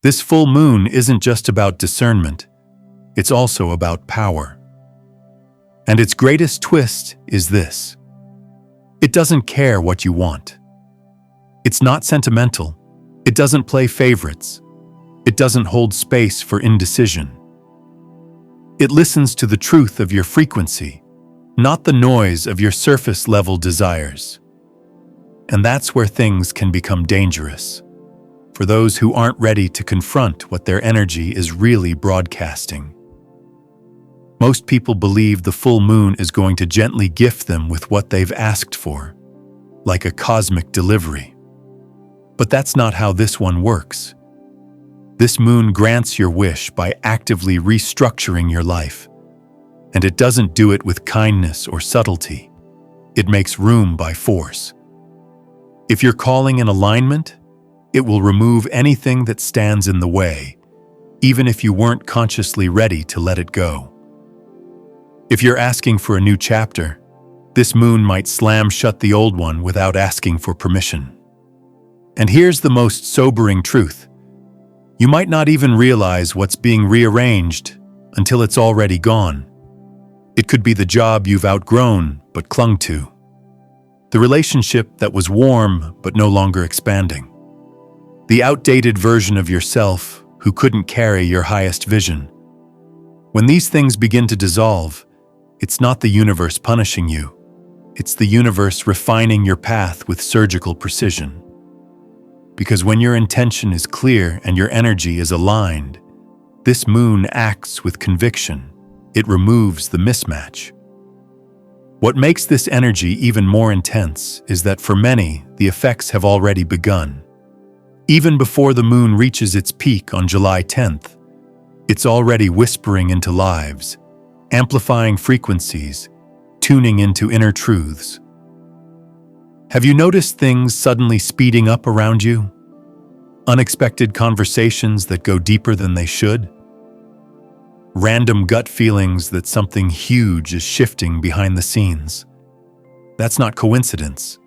This full moon isn't just about discernment, it's also about power. And its greatest twist is this: it doesn't care what you want. It's not sentimental. It doesn't play favorites. It doesn't hold space for indecision. It listens to the truth of your frequency, not the noise of your surface-level desires. And that's where things can become dangerous, for those who aren't ready to confront what their energy is really broadcasting. Most people believe the full moon is going to gently gift them with what they've asked for, like a cosmic delivery. But that's not how this one works. This moon grants your wish by actively restructuring your life. And it doesn't do it with kindness or subtlety. It makes room by force. If you're calling in alignment, it will remove anything that stands in the way, even if you weren't consciously ready to let it go. If you're asking for a new chapter, this moon might slam shut the old one without asking for permission. And here's the most sobering truth. You might not even realize what's being rearranged until it's already gone. It could be the job you've outgrown but clung to. The relationship that was warm but no longer expanding. The outdated version of yourself who couldn't carry your highest vision. When these things begin to dissolve, it's not the universe punishing you. It's the universe refining your path with surgical precision. Because when your intention is clear and your energy is aligned, this moon acts with conviction. It removes the mismatch. What makes this energy even more intense is that for many, the effects have already begun. Even before the moon reaches its peak on July 10th, it's already whispering into lives, amplifying frequencies, tuning into inner truths. Have you noticed things suddenly speeding up around you? Unexpected conversations that go deeper than they should? Random gut feelings that something huge is shifting behind the scenes? That's not coincidence.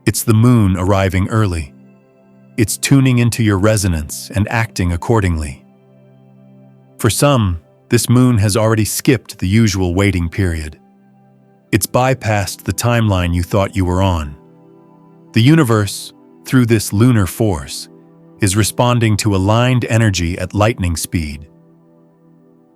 It's the moon arriving early. It's tuning into your resonance and acting accordingly. For some, this moon has already skipped the usual waiting period. It's bypassed the timeline you thought you were on. The universe, through this lunar force, is responding to aligned energy at lightning speed.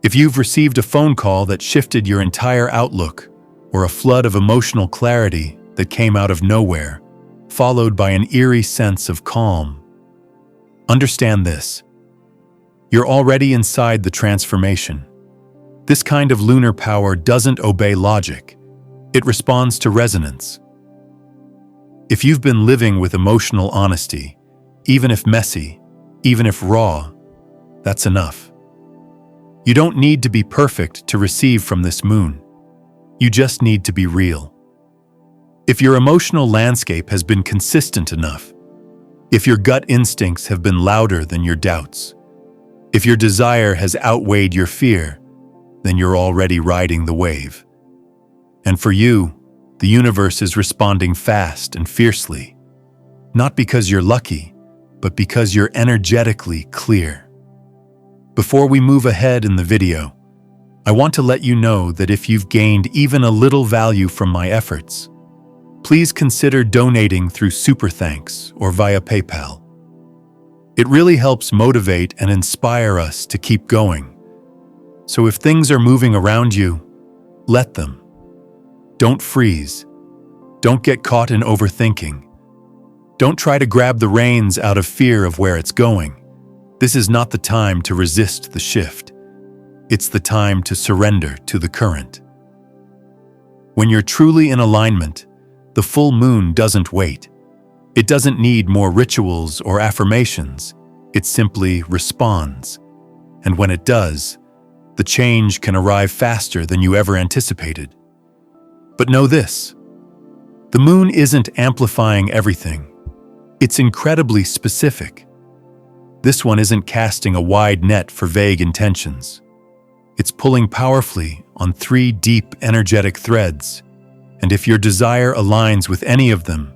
If you've received a phone call that shifted your entire outlook, or a flood of emotional clarity that came out of nowhere, followed by an eerie sense of calm, understand this. You're already inside the transformation. This kind of lunar power doesn't obey logic. It responds to resonance. If you've been living with emotional honesty, even if messy, even if raw, that's enough. You don't need to be perfect to receive from this moon. You just need to be real. If your emotional landscape has been consistent enough, if your gut instincts have been louder than your doubts, if your desire has outweighed your fear, then you're already riding the wave. And for you, the universe is responding fast and fiercely, not because you're lucky, but because you're energetically clear. Before we move ahead in the video, I want to let you know that if you've gained even a little value from my efforts, please consider donating through Super Thanks or via PayPal. It really helps motivate and inspire us to keep going. So if things are moving around you, let them. Don't freeze. Don't get caught in overthinking. Don't try to grab the reins out of fear of where it's going. This is not the time to resist the shift. It's the time to surrender to the current. When you're truly in alignment, the full moon doesn't wait. It doesn't need more rituals or affirmations. It simply responds. And when it does, the change can arrive faster than you ever anticipated. But know this: the moon isn't amplifying everything. It's incredibly specific. This one isn't casting a wide net for vague intentions. It's pulling powerfully on 3 deep energetic threads, and if your desire aligns with any of them,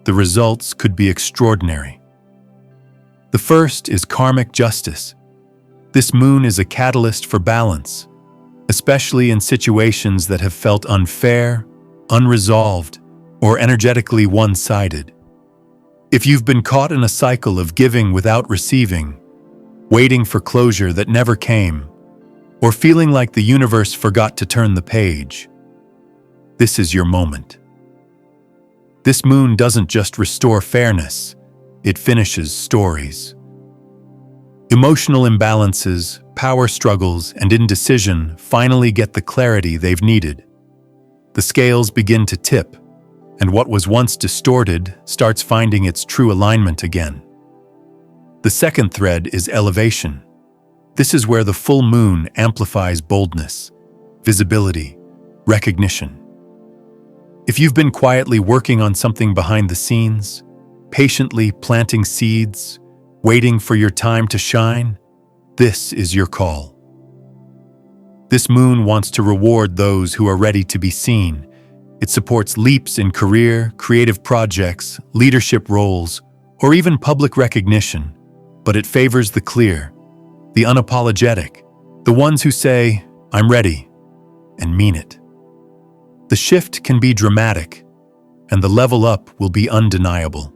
the results could be extraordinary. The first is karmic justice. This moon is a catalyst for balance, especially in situations that have felt unfair, unresolved, or energetically one-sided. If you've been caught in a cycle of giving without receiving, waiting for closure that never came, or feeling like the universe forgot to turn the page, this is your moment. This moon doesn't just restore fairness, it finishes stories. Emotional imbalances, power struggles, and indecision finally get the clarity they've needed. The scales begin to tip, and what was once distorted starts finding its true alignment again. The second thread is elevation. This is where the full moon amplifies boldness, visibility, recognition. If you've been quietly working on something behind the scenes, patiently planting seeds, waiting for your time to shine, this is your call. This moon wants to reward those who are ready to be seen. It supports leaps in career, creative projects, leadership roles, or even public recognition, but it favors the clear, the unapologetic, the ones who say, "I'm ready," and mean it. The shift can be dramatic, and the level up will be undeniable.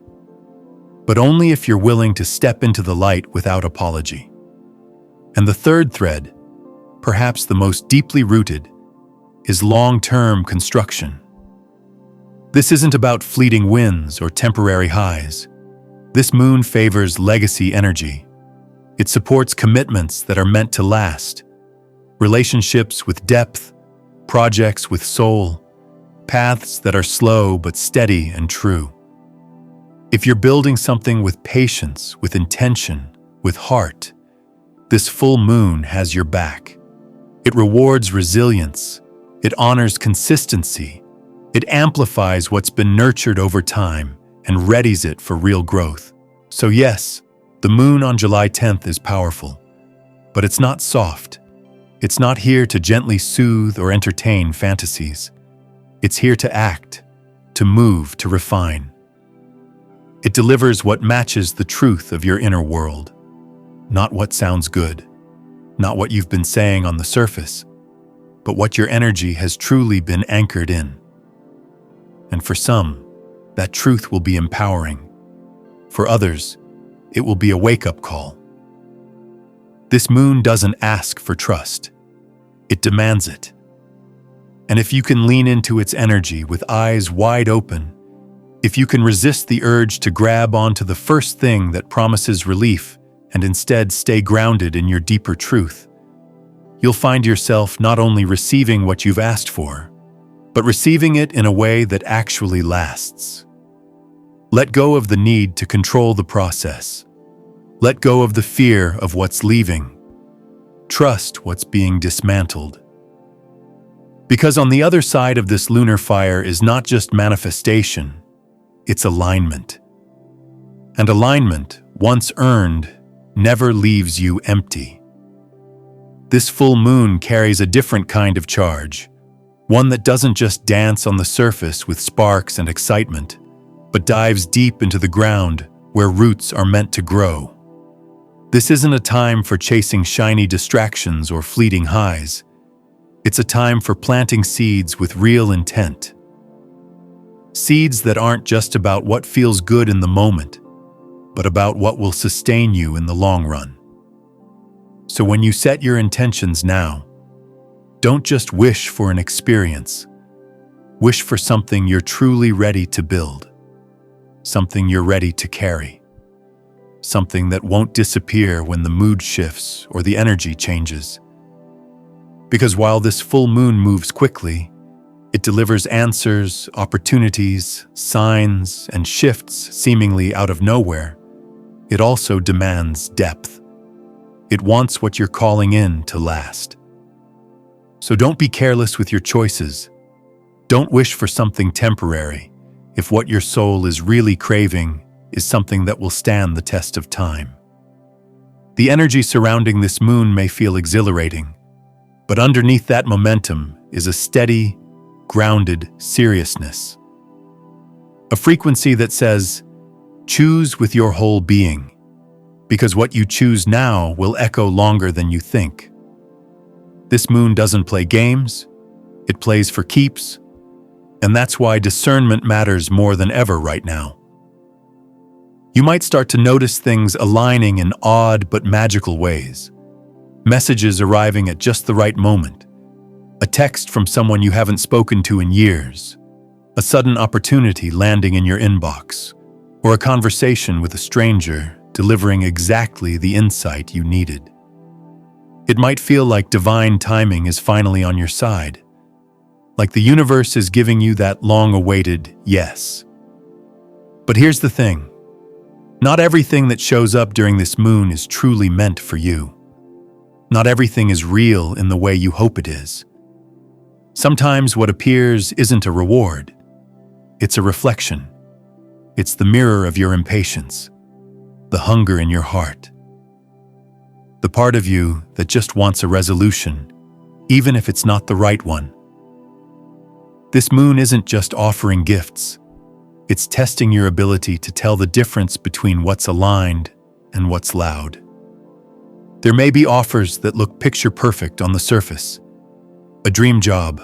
But only if you're willing to step into the light without apology. And the third thread, perhaps the most deeply rooted, is long-term construction. This isn't about fleeting wins or temporary highs. This moon favors legacy energy. It supports commitments that are meant to last, relationships with depth, projects with soul, paths that are slow but steady and true. If you're building something with patience, with intention, with heart, this full moon has your back. It rewards resilience. It honors consistency. It amplifies what's been nurtured over time and readies it for real growth. So yes, the moon on July 10th is powerful, but it's not soft. It's not here to gently soothe or entertain fantasies. It's here to act, to move, to refine. It delivers what matches the truth of your inner world, not what sounds good, not what you've been saying on the surface, but what your energy has truly been anchored in. And for some, that truth will be empowering. For others, it will be a wake-up call. This moon doesn't ask for trust. It demands it. And if you can lean into its energy with eyes wide open, if you can resist the urge to grab onto the first thing that promises relief and instead stay grounded in your deeper truth, you'll find yourself not only receiving what you've asked for, but receiving it in a way that actually lasts. Let go of the need to control the process. Let go of the fear of what's leaving. Trust what's being dismantled. Because on the other side of this lunar fire is not just manifestation, it's alignment. And alignment, once earned, never leaves you empty. This full moon carries a different kind of charge, one that doesn't just dance on the surface with sparks and excitement, but dives deep into the ground where roots are meant to grow. This isn't a time for chasing shiny distractions or fleeting highs. It's a time for planting seeds with real intent. Seeds that aren't just about what feels good in the moment, but about what will sustain you in the long run. So when you set your intentions now, don't just wish for an experience. Wish for something you're truly ready to build. Something you're ready to carry. Something that won't disappear when the mood shifts or the energy changes. Because while this full moon moves quickly, it delivers answers, opportunities, signs, and shifts seemingly out of nowhere. It also demands depth. It wants what you're calling in to last. So don't be careless with your choices. Don't wish for something temporary if what your soul is really craving is something that will stand the test of time. The energy surrounding this moon may feel exhilarating, but underneath that momentum is a steady, grounded seriousness. A frequency that says, choose with your whole being. because what you choose now will echo longer than you think. This moon doesn't play games, it plays for keeps, and that's why discernment matters more than ever right now. You might start to notice things aligning in odd but magical ways. Messages arriving at just the right moment. A text from someone you haven't spoken to in years. A sudden opportunity landing in your inbox. Or a conversation with a stranger delivering exactly the insight you needed. It might feel like divine timing is finally on your side. Like the universe is giving you that long-awaited yes. But here's the thing. Not everything that shows up during this moon is truly meant for you. Not everything is real in the way you hope it is. Sometimes what appears isn't a reward. It's a reflection. It's the mirror of your impatience, the hunger in your heart. The part of you that just wants a resolution, even if it's not the right one. This moon isn't just offering gifts. It's testing your ability to tell the difference between what's aligned and what's loud. There may be offers that look picture perfect on the surface. A dream job,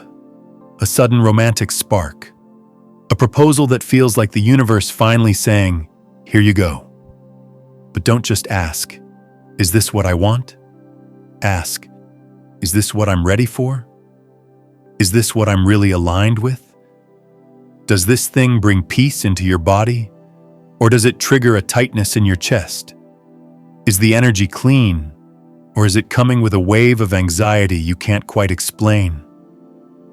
a sudden romantic spark, a proposal that feels like the universe finally saying, "Here you go." But don't just ask, "Is this what I want?" Ask, "Is this what I'm ready for? Is this what I'm really aligned with? Does this thing bring peace into your body? Or does it trigger a tightness in your chest? Is the energy clean? Or is it coming with a wave of anxiety you can't quite explain?"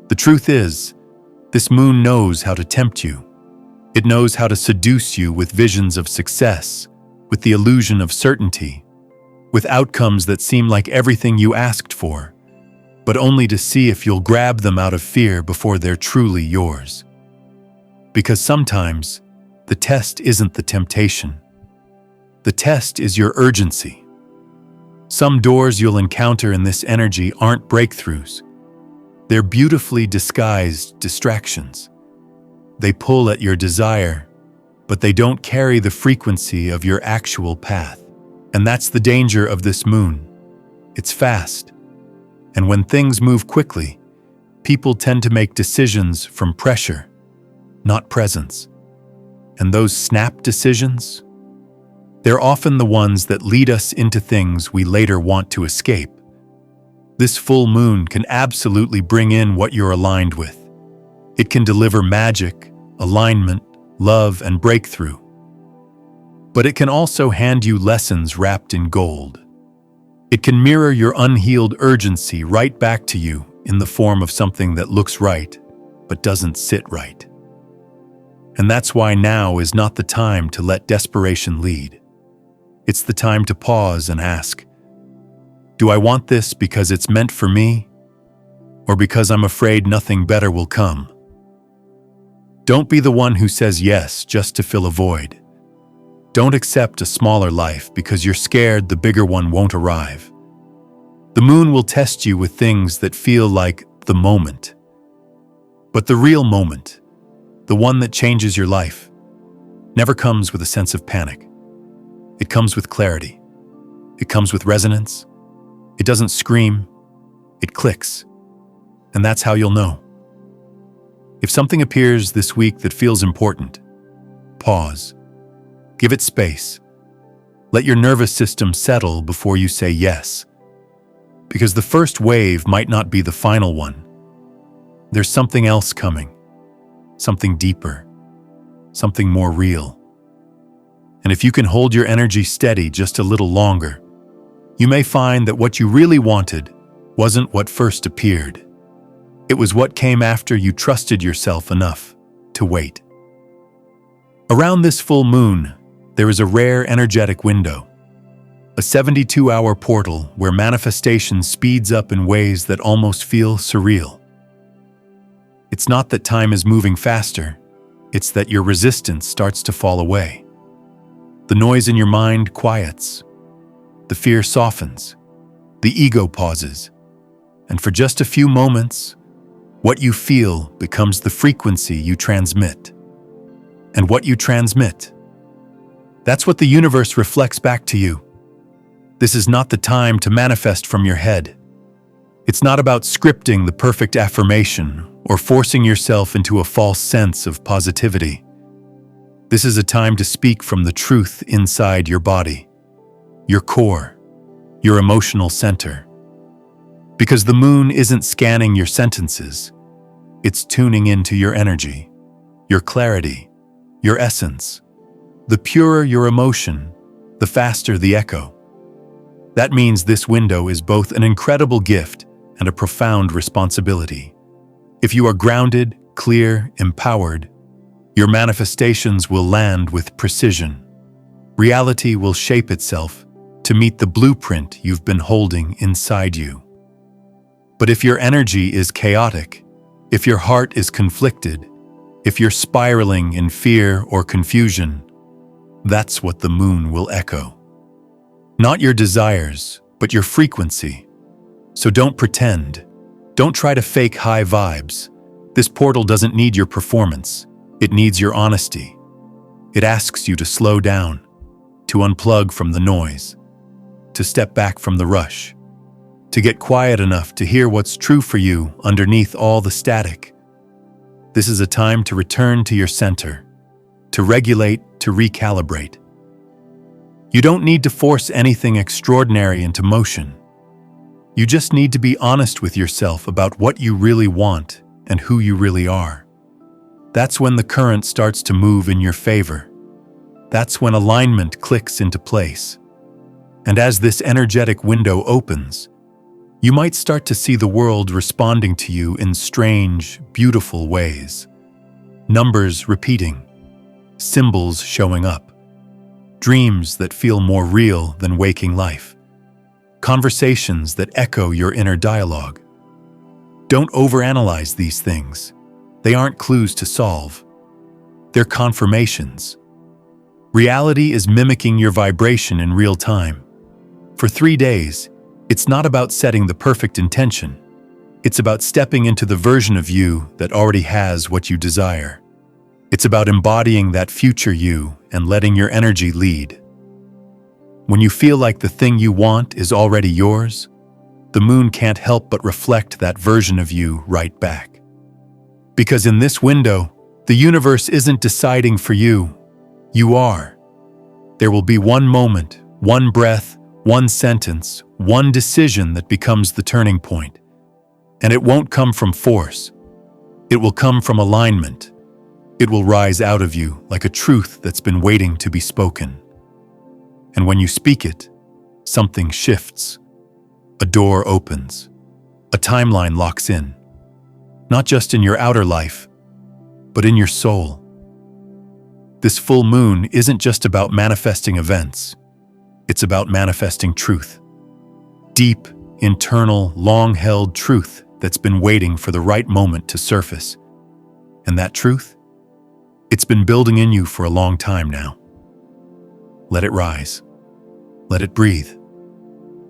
The truth is, this moon knows how to tempt you. It knows how to seduce you with visions of success, with the illusion of certainty, with outcomes that seem like everything you asked for, but only to see if you'll grab them out of fear before they're truly yours. Because sometimes, the test isn't the temptation. The test is your urgency. Some doors you'll encounter in this energy aren't breakthroughs. They're beautifully disguised distractions. They pull at your desire, but they don't carry the frequency of your actual path. And that's the danger of this moon. It's fast. And when things move quickly, people tend to make decisions from pressure, not presence. And those snap decisions? They're often the ones that lead us into things we later want to escape. This full moon can absolutely bring in what you're aligned with. It can deliver magic, alignment, love, and breakthrough. But it can also hand you lessons wrapped in gold. It can mirror your unhealed urgency right back to you in the form of something that looks right, but doesn't sit right. And that's why now is not the time to let desperation lead. It's the time to pause and ask, do I want this because it's meant for me, or because I'm afraid nothing better will come? Don't be the one who says yes just to fill a void. Don't accept a smaller life because you're scared the bigger one won't arrive. The moon will test you with things that feel like the moment. But the real moment, the one that changes your life, never comes with a sense of panic. It comes with clarity. It comes with resonance. It doesn't scream. It clicks. And that's how you'll know. If something appears this week that feels important, pause. Give it space. Let your nervous system settle before you say yes. Because the first wave might not be the final one. There's something else coming. Something deeper. Something more real. And if you can hold your energy steady just a little longer, you may find that what you really wanted wasn't what first appeared. It was what came after you trusted yourself enough to wait. Around this full moon, there is a rare energetic window, a 72-hour portal where manifestation speeds up in ways that almost feel surreal. It's not that time is moving faster, it's that your resistance starts to fall away. The noise in your mind quiets, the fear softens, the ego pauses, and for just a few moments, what you feel becomes the frequency you transmit. And what you transmit, that's what the universe reflects back to you. This is not the time to manifest from your head. It's not about scripting the perfect affirmation or forcing yourself into a false sense of positivity. This is a time to speak from the truth inside your body, your core, your emotional center. Because the moon isn't scanning your sentences, it's tuning into your energy, your clarity, your essence. The purer your emotion, the faster the echo. That means this window is both an incredible gift and a profound responsibility. If you are grounded, clear, empowered, your manifestations will land with precision. Reality will shape itself to meet the blueprint you've been holding inside you. But if your energy is chaotic, if your heart is conflicted, if you're spiraling in fear or confusion, that's what the moon will echo. Not your desires, but your frequency. So don't pretend. Don't try to fake high vibes. This portal doesn't need your performance. It needs your honesty. It asks you to slow down, to unplug from the noise, to step back from the rush, to get quiet enough to hear what's true for you underneath all the static. This is a time to return to your center, to regulate, to recalibrate. You don't need to force anything extraordinary into motion. You just need to be honest with yourself about what you really want and who you really are. That's when the current starts to move in your favor. That's when alignment clicks into place. And as this energetic window opens, you might start to see the world responding to you in strange, beautiful ways. Numbers repeating, symbols showing up, dreams that feel more real than waking life, conversations that echo your inner dialogue. Don't overanalyze these things. They aren't clues to solve. They're confirmations. Reality is mimicking your vibration in real time. For 3 days, it's not about setting the perfect intention. It's about stepping into the version of you that already has what you desire. It's about embodying that future you and letting your energy lead. When you feel like the thing you want is already yours, the moon can't help but reflect that version of you right back. Because in this window, the universe isn't deciding for you. You are. There will be one moment, one breath, one sentence, one decision that becomes the turning point. And it won't come from force. It will come from alignment. It will rise out of you like a truth that's been waiting to be spoken. And when you speak it, something shifts. A door opens. A timeline locks in. Not just in your outer life, but in your soul. This full moon isn't just about manifesting events. It's about manifesting truth. Deep, internal, long-held truth that's been waiting for the right moment to surface. And that truth? It's been building in you for a long time now. Let it rise. Let it breathe.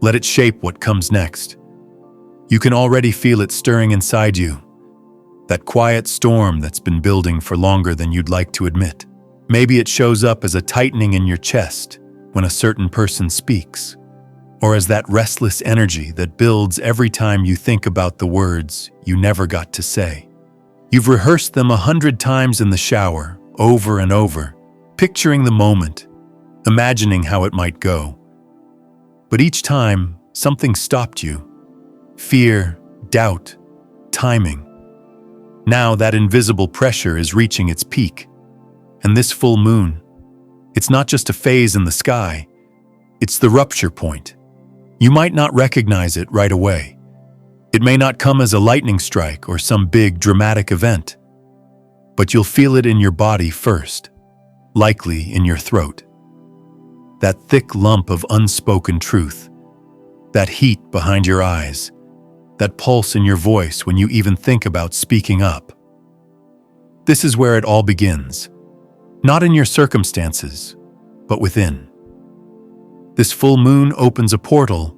Let it shape what comes next. You can already feel it stirring inside you. That quiet storm that's been building for longer than you'd like to admit. Maybe it shows up as a tightening in your chest when a certain person speaks, or as that restless energy that builds every time you think about the words you never got to say. You've rehearsed them 100 times in the shower, over and over, picturing the moment, imagining how it might go. But each time, something stopped you. Fear, doubt, timing. Now that invisible pressure is reaching its peak. And this full moon, it's not just a phase in the sky, it's the rupture point. You might not recognize it right away. It may not come as a lightning strike or some big dramatic event, but you'll feel it in your body first, likely in your throat. That thick lump of unspoken truth, that heat behind your eyes, that pulse in your voice when you even think about speaking up. This is where it all begins. Not in your circumstances, but within. This full moon opens a portal,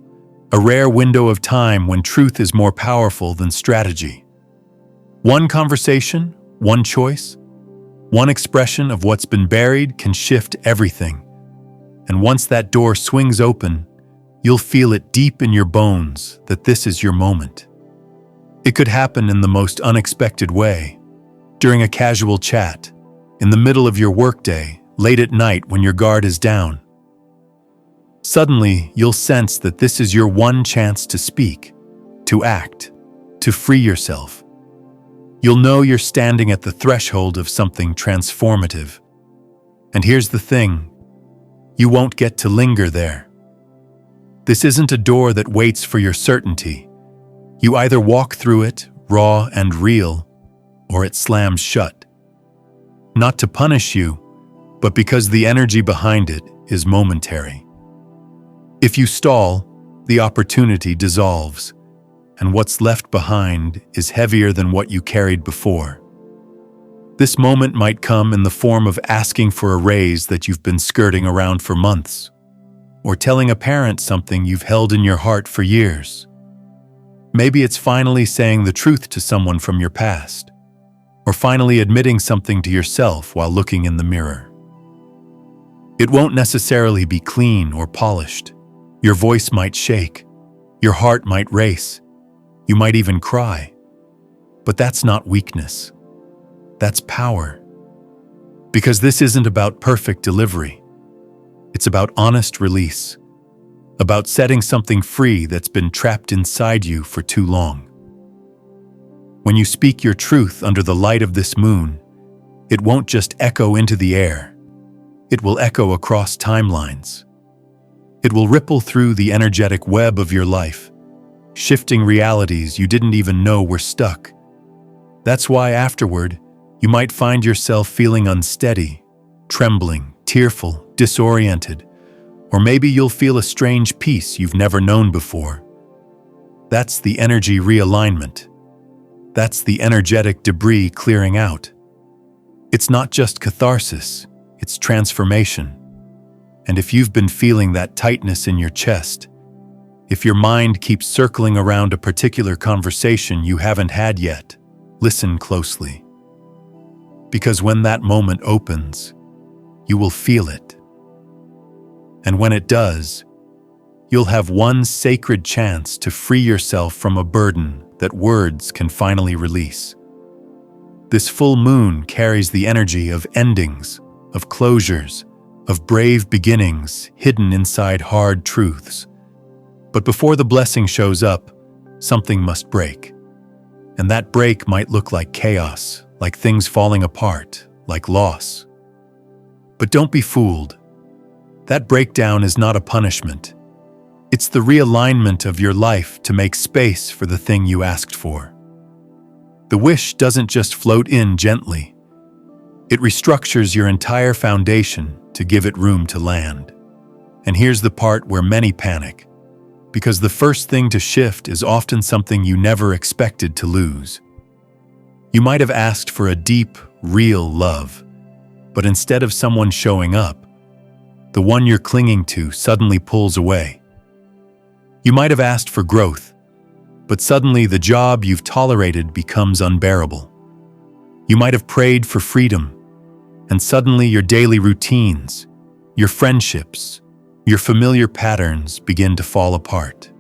a rare window of time when truth is more powerful than strategy. One conversation, one choice, one expression of what's been buried can shift everything. And once that door swings open, You'll feel it deep in your bones that this is your moment. It could happen in the most unexpected way, during a casual chat, in the middle of your workday, late at night when your guard is down. Suddenly, you'll sense that this is your one chance to speak, to act, to free yourself. You'll know you're standing at the threshold of something transformative. And here's the thing, you won't get to linger there. This isn't a door that waits for your certainty. You either walk through it, raw and real, or it slams shut. Not to punish you, but because the energy behind it is momentary. If you stall, the opportunity dissolves, and what's left behind is heavier than what you carried before. This moment might come in the form of asking for a raise that you've been skirting around for months, or telling a parent something you've held in your heart for years. Maybe it's finally saying the truth to someone from your past, or finally admitting something to yourself while looking in the mirror. It won't necessarily be clean or polished. Your voice might shake, your heart might race, you might even cry. But that's not weakness. That's power. Because this isn't about perfect delivery. It's about honest release, about setting something free that's been trapped inside you for too long. When you speak your truth under the light of this moon, it won't just echo into the air. It will echo across timelines. It will ripple through the energetic web of your life, shifting realities you didn't even know were stuck. That's why afterward, you might find yourself feeling unsteady, trembling, tearful, disoriented, or maybe you'll feel a strange peace you've never known before. That's the energy realignment. That's the energetic debris clearing out. It's not just catharsis, it's transformation. And if you've been feeling that tightness in your chest, if your mind keeps circling around a particular conversation you haven't had yet, listen closely. Because when that moment opens, you will feel it. And when it does, you'll have one sacred chance to free yourself from a burden that words can finally release. This full moon carries the energy of endings, of closures, of brave beginnings hidden inside hard truths. But before the blessing shows up, something must break. And that break might look like chaos, like things falling apart, like loss. But don't be fooled. That breakdown is not a punishment. It's the realignment of your life to make space for the thing you asked for. The wish doesn't just float in gently. It restructures your entire foundation to give it room to land. And here's the part where many panic, because the first thing to shift is often something you never expected to lose. You might have asked for a deep, real love, but instead of someone showing up, the one you're clinging to suddenly pulls away. You might have asked for growth, but suddenly the job you've tolerated becomes unbearable. You might have prayed for freedom, and suddenly your daily routines, your friendships, your familiar patterns begin to fall apart.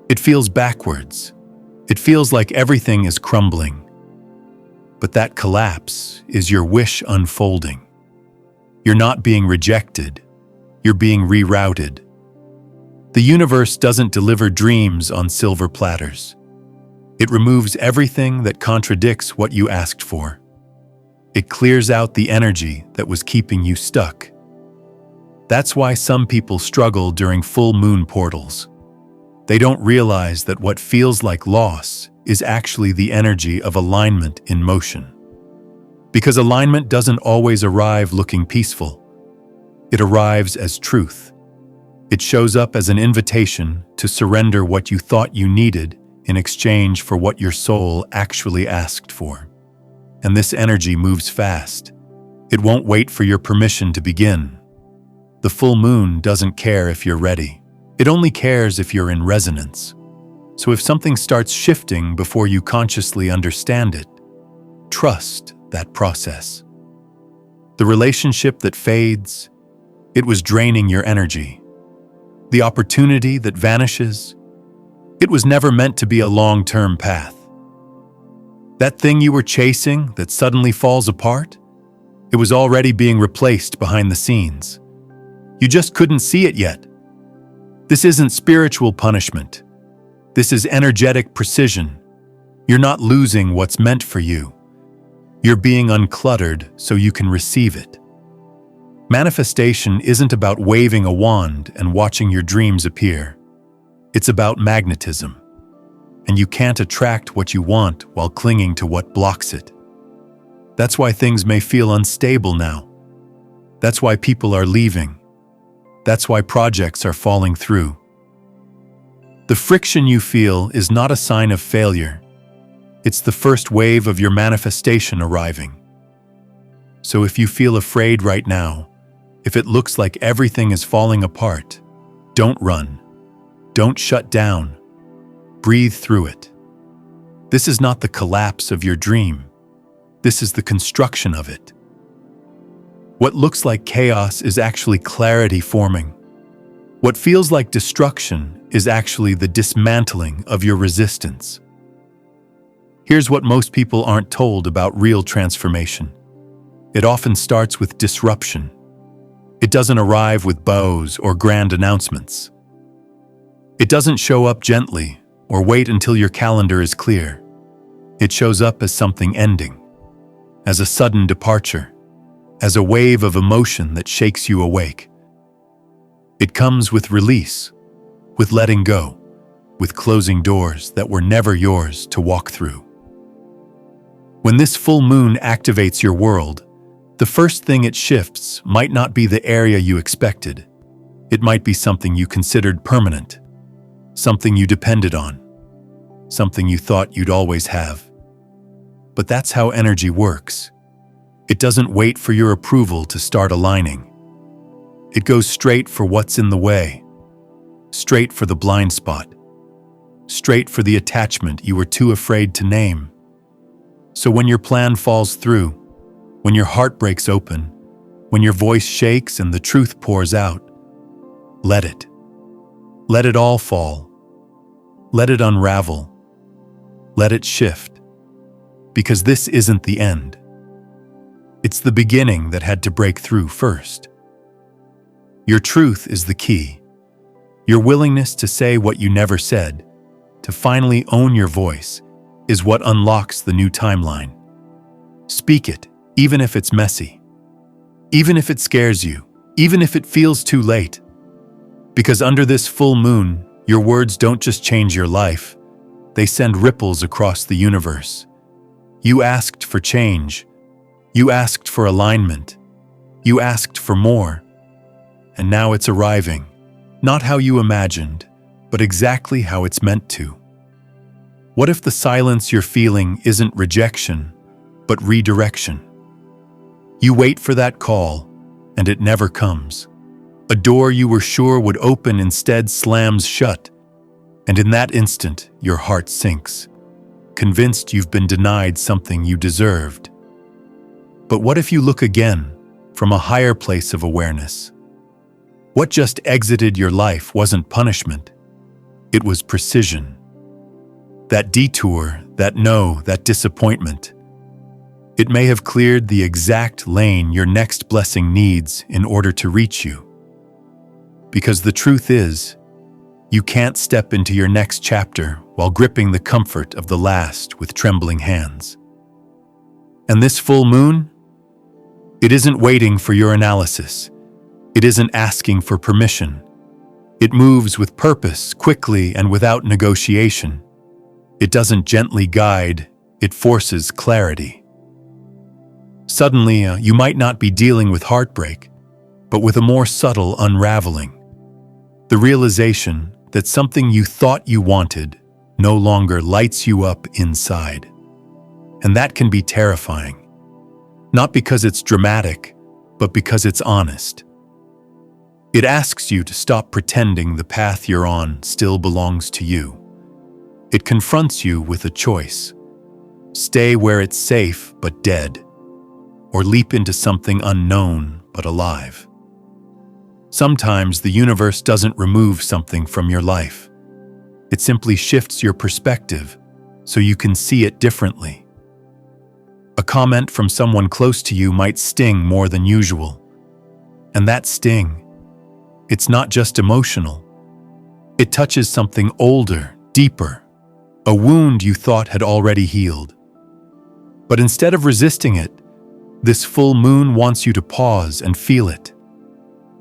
It feels backwards. It feels like everything is crumbling. But that collapse is your wish unfolding. You're not being rejected. You're being rerouted. The universe doesn't deliver dreams on silver platters. It removes everything that contradicts what you asked for. It clears out the energy that was keeping you stuck. That's why some people struggle during full moon portals. They don't realize that what feels like loss is actually the energy of alignment in motion. Because alignment doesn't always arrive looking peaceful. It arrives as truth. It shows up as an invitation to surrender what you thought you needed in exchange for what your soul actually asked for. And this energy moves fast. It won't wait for your permission to begin. The full moon doesn't care if you're ready. It only cares if you're in resonance. So if something starts shifting before you consciously understand it, trust that process. The relationship that fades, it was draining your energy. the opportunity that vanishes. It was never meant to be a long-term path. That thing you were chasing that suddenly falls apart, it was already being replaced behind the scenes. You just couldn't see it yet. This isn't spiritual punishment. This is energetic precision. You're not losing what's meant for you. You're being uncluttered so you can receive it. Manifestation isn't about waving a wand and watching your dreams appear. It's about magnetism. And you can't attract what you want while clinging to what blocks it. That's why things may feel unstable now. That's why people are leaving. That's why projects are falling through. The friction you feel is not a sign of failure. It's the first wave of your manifestation arriving. So if you feel afraid right now, if it looks like everything is falling apart, don't run. Don't shut down. Breathe through it. This is not the collapse of your dream. This is the construction of it. What looks like chaos is actually clarity forming. What feels like destruction is actually the dismantling of your resistance. Here's what most people aren't told about real transformation. It often starts with disruption. It doesn't arrive with bows or grand announcements. It doesn't show up gently or wait until your calendar is clear. It shows up as something ending, as a sudden departure, as a wave of emotion that shakes you awake. It comes with release, with letting go, with closing doors that were never yours to walk through. When this full moon activates your world, the first thing it shifts might not be the area you expected. It might be something you considered permanent, something you depended on, something you thought you'd always have. But that's how energy works. It doesn't wait for your approval to start aligning. It goes straight for what's in the way, straight for the blind spot, straight for the attachment you were too afraid to name. So when your plan falls through, when your heart breaks open, when your voice shakes and the truth pours out, let it. Let it all fall. Let it unravel. Let it shift. Because this isn't the end. It's the beginning that had to break through first. Your truth is the key. Your willingness to say what you never said, to finally own your voice, is what unlocks the new timeline. Speak it, even if it's messy. Even if it scares you. Even if it feels too late. Because under this full moon, your words don't just change your life, they send ripples across the universe. You asked for change. You asked for alignment. You asked for more. And now it's arriving. Not how you imagined, but exactly how it's meant to. What if the silence you're feeling isn't rejection, but redirection? You wait for that call, and it never comes. A door you were sure would open instead slams shut, and in that instant, your heart sinks, convinced you've been denied something you deserved. But what if you look again, from a higher place of awareness? What just exited your life wasn't punishment. It was precision. That detour, that no, that disappointment. It may have cleared the exact lane your next blessing needs in order to reach you. Because the truth is, you can't step into your next chapter while gripping the comfort of the last with trembling hands. And this full moon? It isn't waiting for your analysis. It isn't asking for permission. It moves with purpose, quickly and without negotiation. It doesn't gently guide, it forces clarity. Suddenly, you might not be dealing with heartbreak, but with a more subtle unraveling. The realization that something you thought you wanted no longer lights you up inside. And that can be terrifying. Not because it's dramatic, but because it's honest. It asks you to stop pretending the path you're on still belongs to you. It confronts you with a choice. Stay where it's safe but dead, or leap into something unknown but alive. Sometimes the universe doesn't remove something from your life. It simply shifts your perspective so you can see it differently. A comment from someone close to you might sting more than usual. And that sting, it's not just emotional. It touches something older, deeper, a wound you thought had already healed. But instead of resisting it, this full moon wants you to pause and feel it.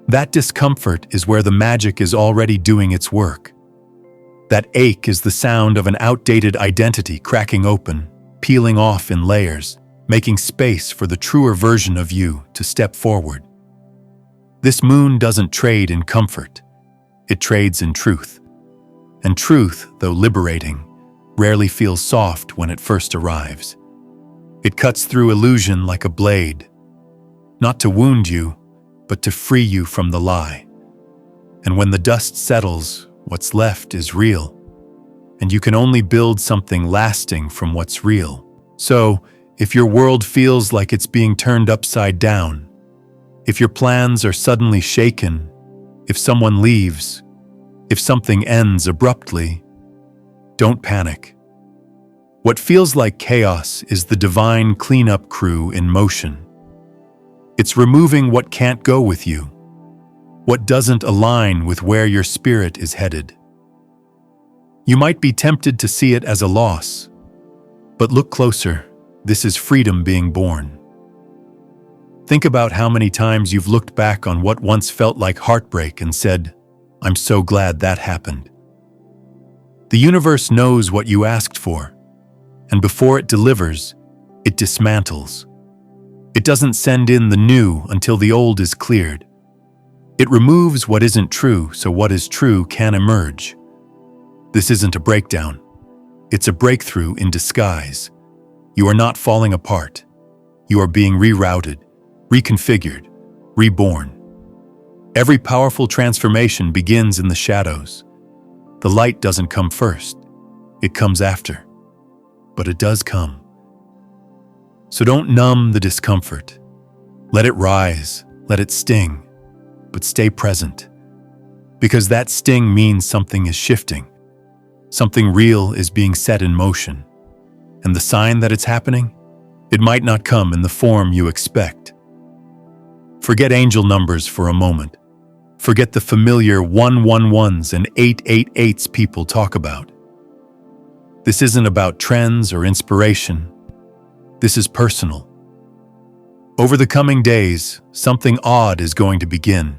That discomfort is where the magic is already doing its work. That ache is the sound of an outdated identity cracking open, peeling off in layers, making space for the truer version of you to step forward. This moon doesn't trade in comfort. It trades in truth. And truth, though liberating, rarely feels soft when it first arrives. It cuts through illusion like a blade, not to wound you, but to free you from the lie. And when the dust settles, what's left is real. And you can only build something lasting from what's real. So, if your world feels like it's being turned upside down, if your plans are suddenly shaken, if someone leaves, if something ends abruptly, don't panic. What feels like chaos is the divine cleanup crew in motion. It's removing what can't go with you, what doesn't align with where your spirit is headed. You might be tempted to see it as a loss, but look closer. This is freedom being born. Think about how many times you've looked back on what once felt like heartbreak and said, "I'm so glad that happened." The universe knows what you asked for, and before it delivers, it dismantles. It doesn't send in the new until the old is cleared. It removes what isn't true so what is true can emerge. This isn't a breakdown. It's a breakthrough in disguise. You are not falling apart. You are being rerouted, reconfigured, reborn. Every powerful transformation begins in the shadows. The light doesn't come first. It comes after. But it does come. So don't numb the discomfort. Let it rise, let it sting, but stay present. Because that sting means something is shifting. Something real is being set in motion. And the sign that it's happening? It might not come in the form you expect. Forget angel numbers for a moment. Forget the familiar 111s and 888s people talk about. This isn't about trends or inspiration. This is personal. Over the coming days, something odd is going to begin.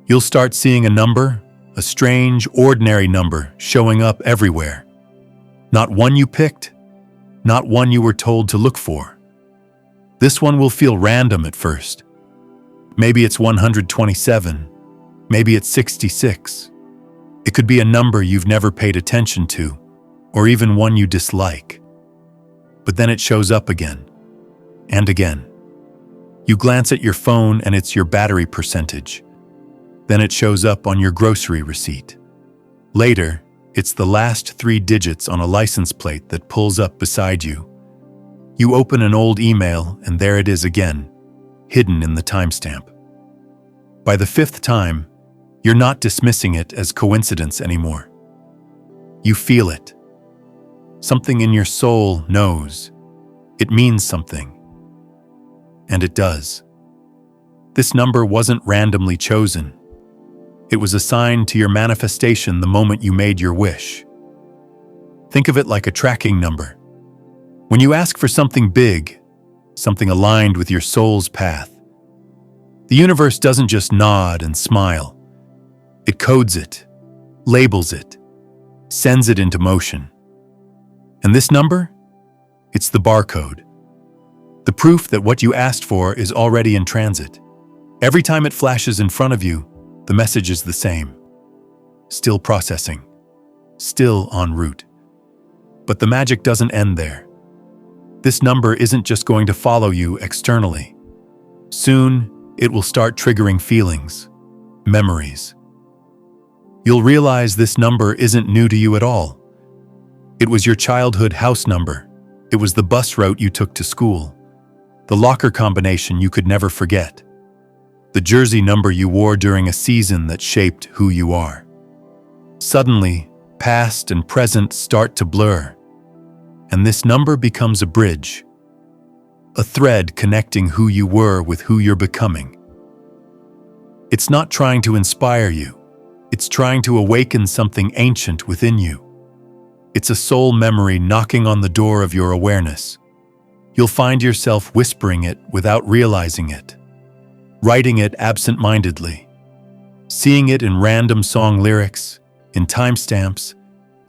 You'll start seeing a number, a strange, ordinary number, showing up everywhere. Not one you picked, not one you were told to look for. This one will feel random at first. Maybe it's 127, maybe it's 66. It could be a number you've never paid attention to, or even one you dislike. But then it shows up again, and again. You glance at your phone and it's your battery percentage. Then it shows up on your grocery receipt. Later, it's the last 3 digits on a license plate that pulls up beside you. You open an old email and there it is again, hidden in the timestamp. By the 5th time, you're not dismissing it as coincidence anymore. You feel it. Something in your soul knows. It means something. And it does. This number wasn't randomly chosen. It was assigned to your manifestation the moment you made your wish. Think of it like a tracking number. When you ask for something big, something aligned with your soul's path, the universe doesn't just nod and smile. It codes it, labels it, sends it into motion. And this number? It's the barcode. The proof that what you asked for is already in transit. Every time it flashes in front of you, the message is the same. Still processing. Still en route. But the magic doesn't end there. This number isn't just going to follow you externally. Soon, it will start triggering feelings, memories. You'll realize this number isn't new to you at all. It was your childhood house number. It was the bus route you took to school. The locker combination you could never forget. the jersey number you wore during a season that shaped who you are. Suddenly, past and present start to blur, and this number becomes a bridge, a thread connecting who you were with who you're becoming. It's not trying to inspire you, it's trying to awaken something ancient within you. It's a soul memory knocking on the door of your awareness. You'll find yourself whispering it without realizing it, writing it absent-mindedly, seeing it in random song lyrics, in timestamps,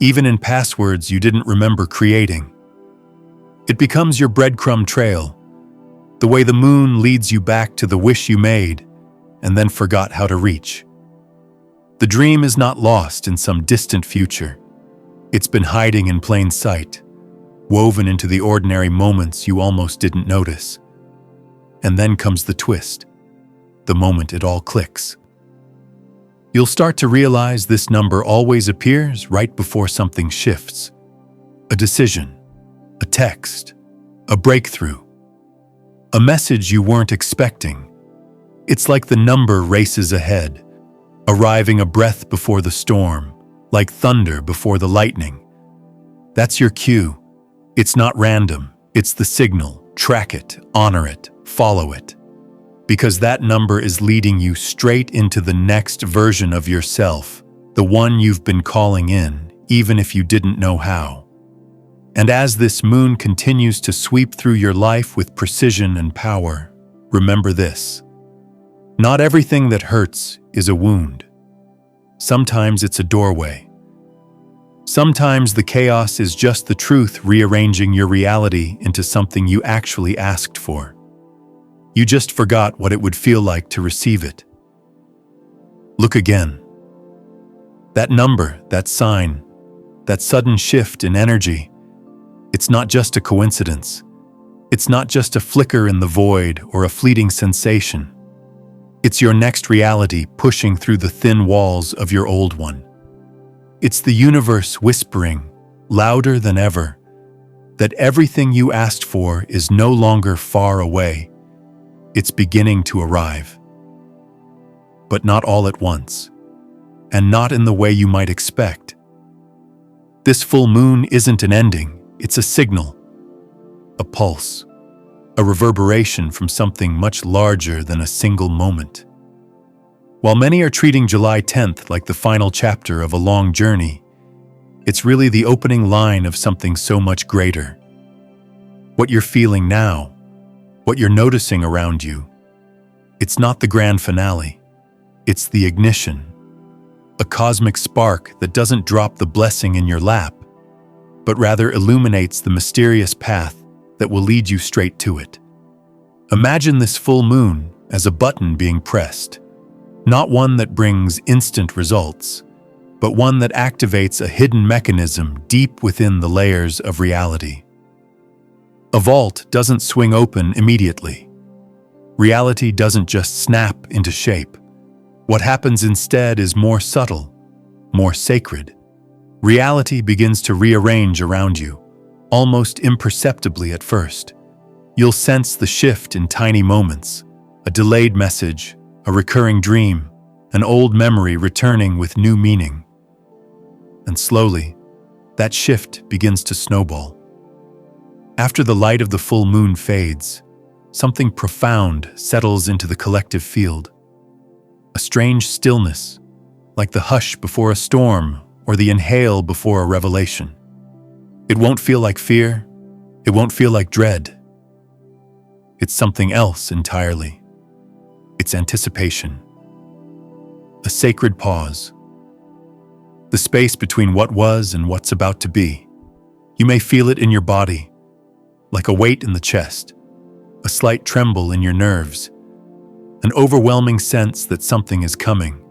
even in passwords you didn't remember creating. It becomes your breadcrumb trail, the way the moon leads you back to the wish you made and then forgot how to reach. The dream is not lost in some distant future. It's been hiding in plain sight, woven into the ordinary moments you almost didn't notice. And then comes the twist, the moment it all clicks. You'll start to realize this number always appears right before something shifts. A decision, a text, a breakthrough, a message you weren't expecting. It's like the number races ahead, arriving a breath before the storm, like thunder before the lightning. That's your cue. It's not random, it's the signal. Track it, honor it, follow it. Because that number is leading you straight into the next version of yourself, the one you've been calling in, even if you didn't know how. And as this moon continues to sweep through your life with precision and power, remember this. Not everything that hurts is a wound. Sometimes it's a doorway. Sometimes the chaos is just the truth rearranging your reality into something you actually asked for. You just forgot what it would feel like to receive it. Look again. That number, that sign, that sudden shift in energy, it's not just a coincidence. It's not just a flicker in the void or a fleeting sensation. It's your next reality pushing through the thin walls of your old one. It's the universe whispering, louder than ever, that everything you asked for is no longer far away. It's beginning to arrive. But not all at once, and not in the way you might expect. This full moon isn't an ending, it's a signal, a pulse, a reverberation from something much larger than a single moment. While many are treating July 10th like the final chapter of a long journey, it's really the opening line of something so much greater. What you're feeling now, what you're noticing around you, it's not the grand finale, it's the ignition, a cosmic spark that doesn't drop the blessing in your lap, but rather illuminates the mysterious path that will lead you straight to it. Imagine this full moon as a button being pressed, not one that brings instant results, but one that activates a hidden mechanism deep within the layers of reality. A vault doesn't swing open immediately. Reality doesn't just snap into shape. What happens instead is more subtle, more sacred. Reality begins to rearrange around you, almost imperceptibly at first. You'll sense the shift in tiny moments, a delayed message, a recurring dream, an old memory returning with new meaning. And slowly, that shift begins to snowball. After the light of the full moon fades, something profound settles into the collective field. A strange stillness, like the hush before a storm or the inhale before a revelation. It won't feel like fear. It won't feel like dread. It's something else entirely. It's anticipation. A sacred pause. The space between what was and what's about to be. You may feel it in your body, like a weight in the chest, a slight tremble in your nerves, an overwhelming sense that something is coming,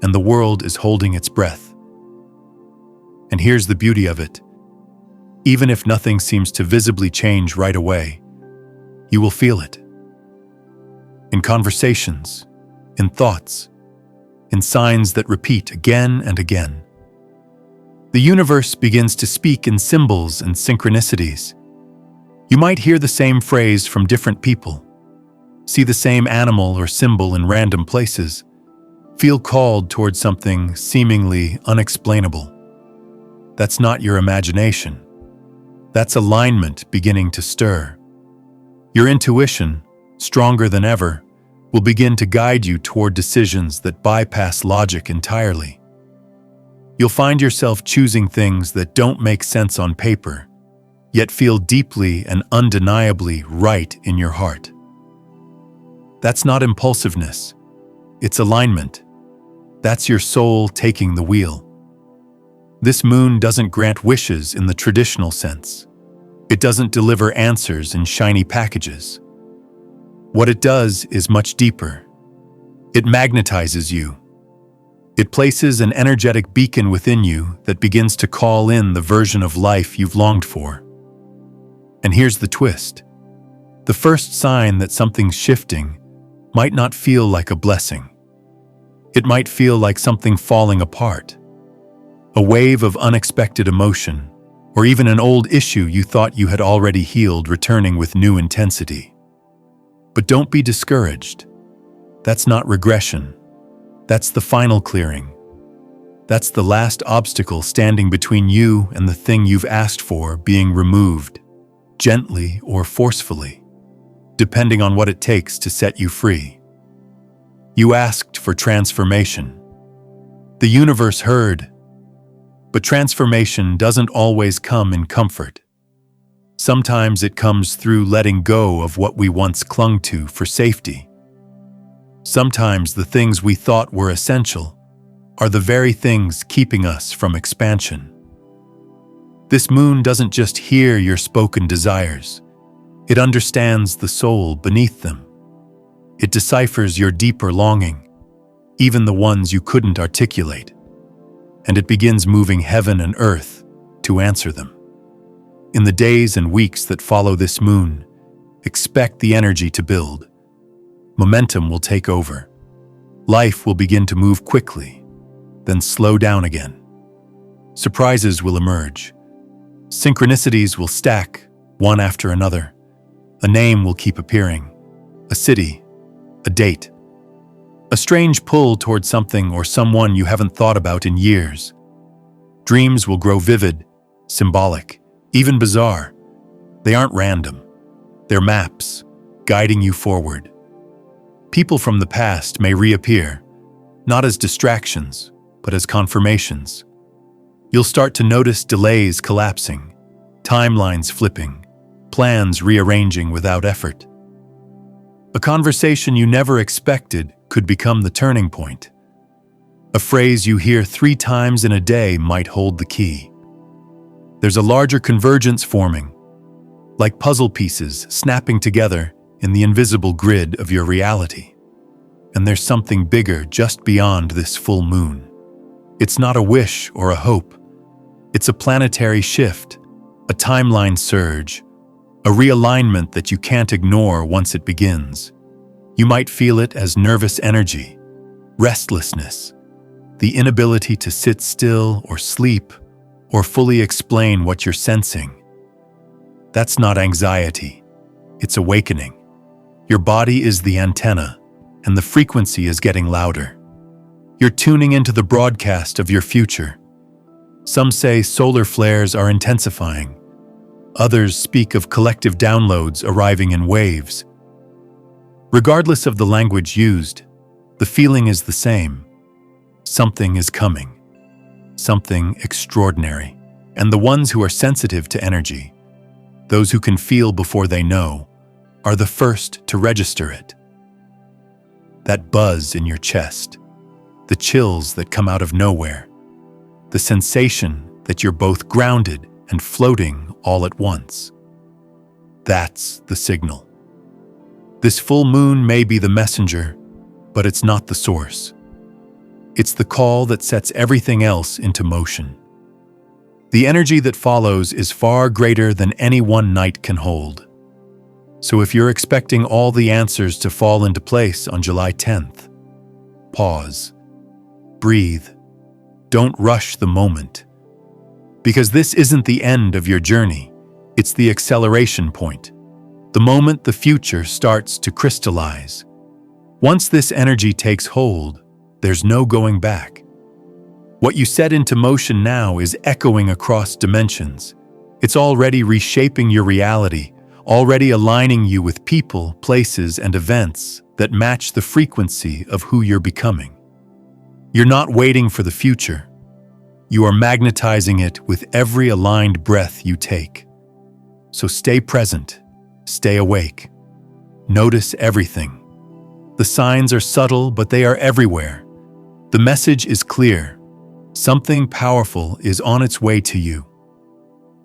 and the world is holding its breath. And here's the beauty of it. Even if nothing seems to visibly change right away, you will feel it. In conversations, in thoughts, in signs that repeat again and again. The universe begins to speak in symbols and synchronicities. You might hear the same phrase from different people, see the same animal or symbol in random places, feel called toward something seemingly unexplainable. That's not your imagination. That's alignment beginning to stir. Your intuition, stronger than ever, will begin to guide you toward decisions that bypass logic entirely. You'll find yourself choosing things that don't make sense on paper, yet feel deeply and undeniably right in your heart. That's not impulsiveness. It's alignment. That's your soul taking the wheel. This moon doesn't grant wishes in the traditional sense. It doesn't deliver answers in shiny packages. What it does is much deeper. It magnetizes you. It places an energetic beacon within you that begins to call in the version of life you've longed for. And here's the twist. The first sign that something's shifting might not feel like a blessing. It might feel like something falling apart. A wave of unexpected emotion, or even an old issue you thought you had already healed returning with new intensity. But don't be discouraged. That's not regression. That's the final clearing. That's the last obstacle standing between you and the thing you've asked for being removed, gently or forcefully, depending on what it takes to set you free. You asked for transformation. The universe heard. But transformation doesn't always come in comfort. Sometimes it comes through letting go of what we once clung to for safety. Sometimes the things we thought were essential are the very things keeping us from expansion. This moon doesn't just hear your spoken desires. It understands the soul beneath them. It deciphers your deeper longing, even the ones you couldn't articulate, and it begins moving heaven and earth to answer them. In the days and weeks that follow this moon, expect the energy to build. Momentum will take over. Life will begin to move quickly, then slow down again. Surprises will emerge. Synchronicities will stack, one after another. A name will keep appearing. A city, a date. A strange pull toward something or someone you haven't thought about in years. Dreams will grow vivid, symbolic, even bizarre. They aren't random. They're maps, guiding you forward. People from the past may reappear, not as distractions, but as confirmations. You'll start to notice delays collapsing, timelines flipping, plans rearranging without effort. A conversation you never expected could become the turning point. A phrase you hear 3 times in a day might hold the key. There's a larger convergence forming, like puzzle pieces snapping together in the invisible grid of your reality. And there's something bigger just beyond this full moon. It's not a wish or a hope. It's a planetary shift, a timeline surge, a realignment that you can't ignore once it begins. You might feel it as nervous energy, restlessness, the inability to sit still or sleep or fully explain what you're sensing. That's not anxiety. It's awakening. Your body is the antenna, and the frequency is getting louder. You're tuning into the broadcast of your future. Some say solar flares are intensifying. Others speak of collective downloads arriving in waves. Regardless of the language used, the feeling is the same. Something is coming. Something extraordinary. And the ones who are sensitive to energy, those who can feel before they know, are the first to register it. That buzz in your chest, the chills that come out of nowhere, the sensation that you're both grounded and floating all at once. That's the signal. This full moon may be the messenger, but it's not the source. It's the call that sets everything else into motion. The energy that follows is far greater than any one night can hold. So if you're expecting all the answers to fall into place on July 10th, pause, breathe, don't rush the moment. Because this isn't the end of your journey, it's the acceleration point, the moment the future starts to crystallize. Once this energy takes hold, there's no going back. What you set into motion now is echoing across dimensions. It's already reshaping your reality, already aligning you with people, places, and events that match the frequency of who you're becoming. You're not waiting for the future. You are magnetizing it with every aligned breath you take. So stay present, stay awake. Notice everything. The signs are subtle, but they are everywhere. The message is clear. Something powerful is on its way to you.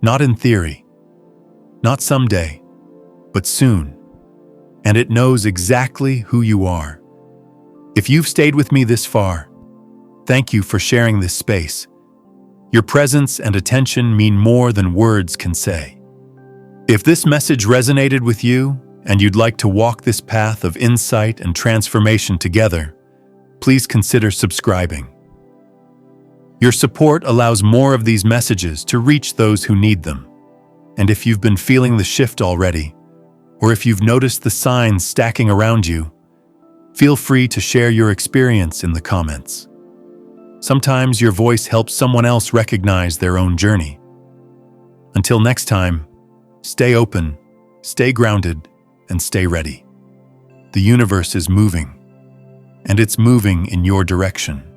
Not in theory, not someday, but soon. And it knows exactly who you are. If you've stayed with me this far, thank you for sharing this space. Your presence and attention mean more than words can say. If this message resonated with you and you'd like to walk this path of insight and transformation together, please consider subscribing. Your support allows more of these messages to reach those who need them. And if you've been feeling the shift already, or if you've noticed the signs stacking around you, feel free to share your experience in the comments. Sometimes your voice helps someone else recognize their own journey. Until next time, stay open, stay grounded, and stay ready. The universe is moving, and it's moving in your direction.